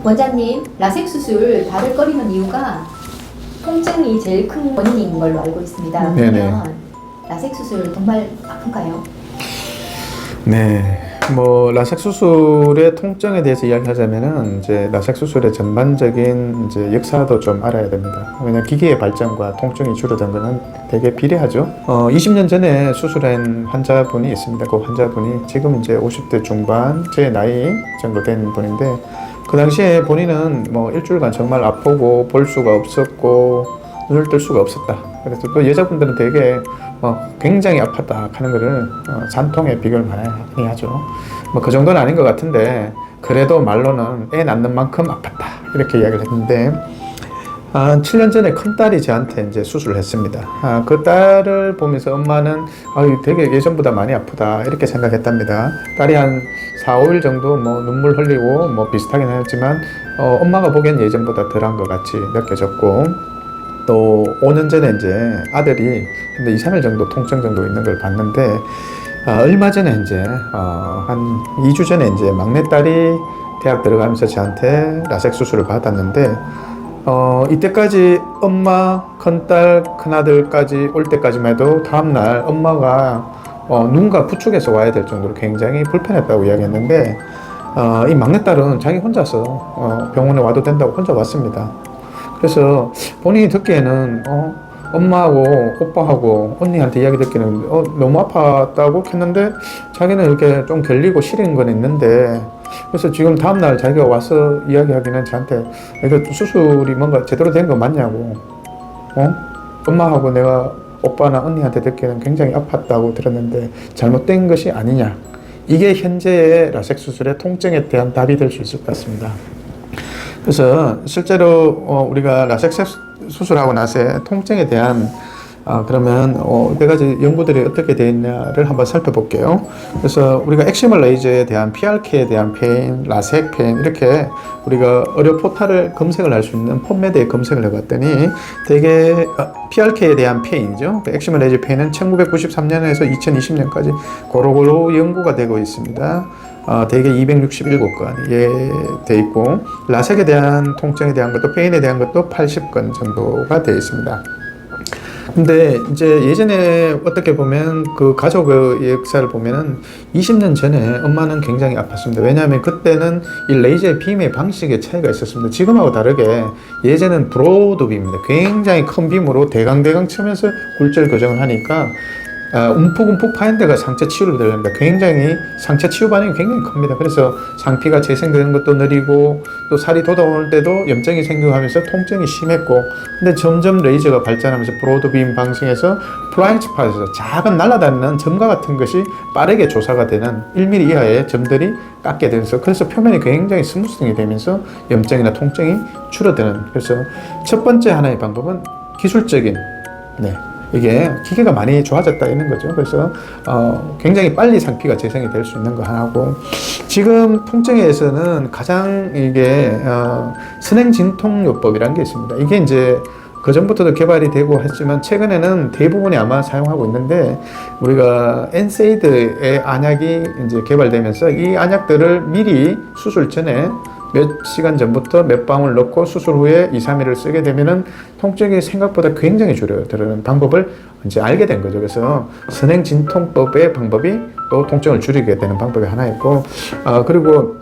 원장님, 라섹 수술 다들 꺼리는 이유가 통증이 제일 큰 원인인 걸로 알고 있습니다. 그러면 라섹 수술 정말 아픈가요? 네, 뭐 라섹 수술의 통증에 대해서 이야기하자면은 이제 라섹 수술의 전반적인 이제 역사도 좀 알아야 됩니다. 왜냐하면 기계의 발전과 통증이 줄어든 것은 되게 비례하죠. 20년 전에 수술한 환자분이 있습니다. 그 환자분이 지금 이제 50대 중반 제 나이 정도 된 분인데, 그 당시에 본인은 뭐 일주일간 정말 아프고 볼 수가 없었고 눈을 뜰 수가 없었다. 그래서 또 여자분들은 되게 굉장히 아팠다 하는 거를 산통에 비교를 많이 하죠. 뭐 그 정도는 아닌 것 같은데, 그래도 말로는 애 낳는 만큼 아팠다 이렇게 이야기를 했는데, 한 7년 전에 큰딸이 저한테 이제 수술을 했습니다. 그 딸을 보면서 엄마는 되게 예전보다 많이 아프다 이렇게 생각했답니다. 딸이 한 4, 5일 정도 뭐 눈물 흘리고 뭐 비슷하긴 했지만 엄마가 보기엔 예전보다 덜한 것 같이 느껴졌고, 또 5년 전에 이제 아들이 근데 2, 3일 정도 통증 정도 있는 걸 봤는데, 얼마 전에 이제 한 2주 전에 이제 막내딸이 대학 들어가면서 저한테 라섹 수술을 받았는데, 이때까지 엄마, 큰딸, 큰아들까지 올 때까지만 해도 다음날 엄마가 눈과 부축해서 와야 될 정도로 굉장히 불편했다고 이야기했는데, 이 막내딸은 자기 혼자서 병원에 와도 된다고 혼자 왔습니다. 그래서 본인이 듣기에는 엄마하고 오빠하고 언니한테 이야기 듣기는 너무 아팠다고 했는데, 자기는 이렇게 좀 결리고 시린 건 있는데, 그래서 지금 다음날 자기가 와서 이야기하기는 저한테 이거 수술이 뭔가 제대로 된 거 맞냐고, 엄마하고 내가 오빠나 언니한테 듣기에는 굉장히 아팠다고 들었는데 잘못된 것이 아니냐, 이게 현재의 라섹 수술의 통증에 대한 답이 될 수 있을 것 같습니다. 그래서 실제로 우리가 라섹 수술하고 나서 통증에 대한 그러면 몇 가지 연구들이 어떻게 되어 있냐를 한번 살펴볼게요. 그래서 우리가 엑시멀 레이저에 대한 PRK에 대한 페인, 라섹 페인, 이렇게 우리가 의료 포탈을 검색을 할 수 있는 펌메드에 검색을 해봤더니 되게 PRK에 대한 페인이죠. 엑시멀 레이저 페인은 1993년에서 2020년까지 고루고루 연구가 되고 있습니다. 대개 267건이 돼 있고, 라섹에 대한 통증에 대한 것도 페인에 대한 것도 80건 정도가 되어 있습니다. 근데 이제 예전에 어떻게 보면 그 가족의 역사를 보면은 20년 전에 엄마는 굉장히 아팠습니다. 왜냐하면 그때는 이 레이저의 빔의 방식의 차이가 있었습니다. 지금하고 다르게 예전에는 브로드빔입니다. 굉장히 큰 빔으로 대강대강 치면서 굴절 교정을 하니까 움푹움푹 파인 데가 상처 치유를 들어갑니다. 굉장히 상처 치유 반응이 굉장히 큽니다. 그래서 상피가 재생되는 것도 느리고, 또 살이 돋아올 때도 염증이 생겨하면서 통증이 심했고, 근데 점점 레이저가 발전하면서 브로드빔 방식에서 플라잉 스팟에서 작은 날아다니는 점과 같은 것이 빠르게 조사가 되는 1mm 이하의 점들이 깎게 되면서, 그래서 표면이 굉장히 스무스하게 되면서 염증이나 통증이 줄어드는, 그래서 첫 번째 하나의 방법은 기술적인 이게 기계가 많이 좋아졌다 있는 거죠. 그래서 굉장히 빨리 상피가 재생이 될 수 있는 거 하나고, 지금 통증에서는 가장 이게 선행진통요법이라는 게 있습니다. 이게 이제 그 전부터도 개발이 되고 했지만 최근에는 대부분이 아마 사용하고 있는데, 우리가 엔세이드의 안약이 이제 개발되면서 이 안약들을 미리 수술 전에 몇 시간 전부터 몇 방울 넣고 수술 후에 2, 3일을 쓰게 되면은 통증이 생각보다 굉장히 줄어드는 방법을 이제 알게 된 거죠. 그래서 선행진통법의 방법이 또 통증을 줄이게 되는 방법이 하나 있고, 그리고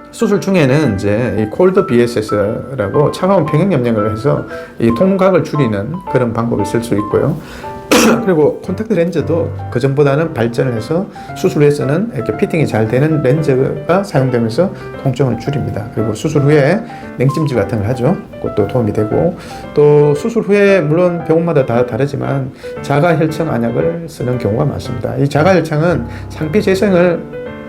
수술 중에는 이제 이 콜드 BSS라고 차가운 평형 염색을 해서 이 통각을 줄이는 그런 방법을 쓸 수 있고요. 그리고 콘택트 렌즈도 그전보다는 발전을 해서 수술 후에서는 이렇게 피팅이 잘 되는 렌즈가 사용되면서 통증을 줄입니다. 그리고 수술 후에 냉찜질 같은 걸 하죠. 그것도 도움이 되고, 또 수술 후에 물론 병원마다 다 다르지만 자가혈청 안약을 쓰는 경우가 많습니다. 이 자가혈청은 상피 재생을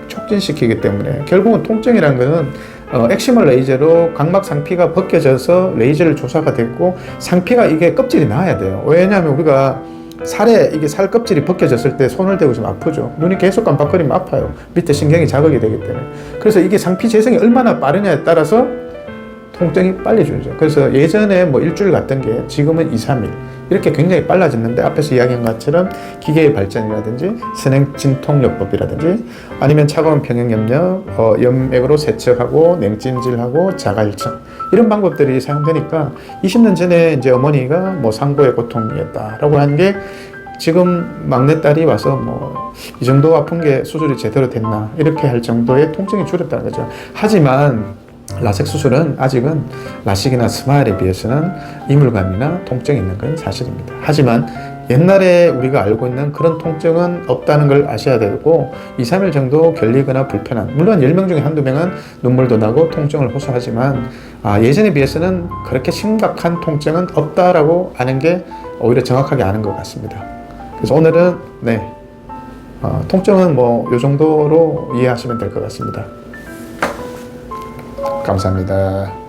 촉진시키기 때문에 결국은 통증이라는 것은 엑시멀 레이저로 각막 상피가 벗겨져서 레이저를 조사가 됐고, 상피가 이게 껍질이 나와야 돼요. 왜냐하면 우리가 살에 이게 살 껍질이 벗겨졌을 때 손을 대고 있으면 아프죠. 눈이 계속 깜빡거리면 아파요. 밑에 신경이 자극이 되기 때문에. 그래서 이게 상피 재생이 얼마나 빠르냐에 따라서 통증이 빨리 줄죠. 그래서 예전에 뭐 일주일 갔던 게 지금은 2, 3일, 이렇게 굉장히 빨라졌는데 앞에서 이야기한 것처럼 기계의 발전이라든지 선행 진통요법이라든지 아니면 차가운 평형염력, 염맥으로 세척하고 냉찜질하고 자가일청 이런 방법들이 사용되니까 20년 전에 이제 어머니가 뭐 상고의 고통이었다라고 하는 게 지금 막내딸이 와서 뭐 이 정도 아픈 게 수술이 제대로 됐나 이렇게 할 정도의 통증이 줄었다는 거죠. 하지만 라섹 수술은 아직은 라식이나 스마일에 비해서는 이물감이나 통증이 있는 건 사실입니다. 하지만 옛날에 우리가 알고 있는 그런 통증은 없다는 걸 아셔야 되고 2, 3일 정도 결리거나 불편한, 물론 10명 중에 한두 명은 눈물도 나고 통증을 호소하지만 예전에 비해서는 그렇게 심각한 통증은 없다라고 아는 게 오히려 정확하게 아는 것 같습니다. 그래서 오늘은 통증은 뭐 이 정도로 이해하시면 될 것 같습니다. 감사합니다.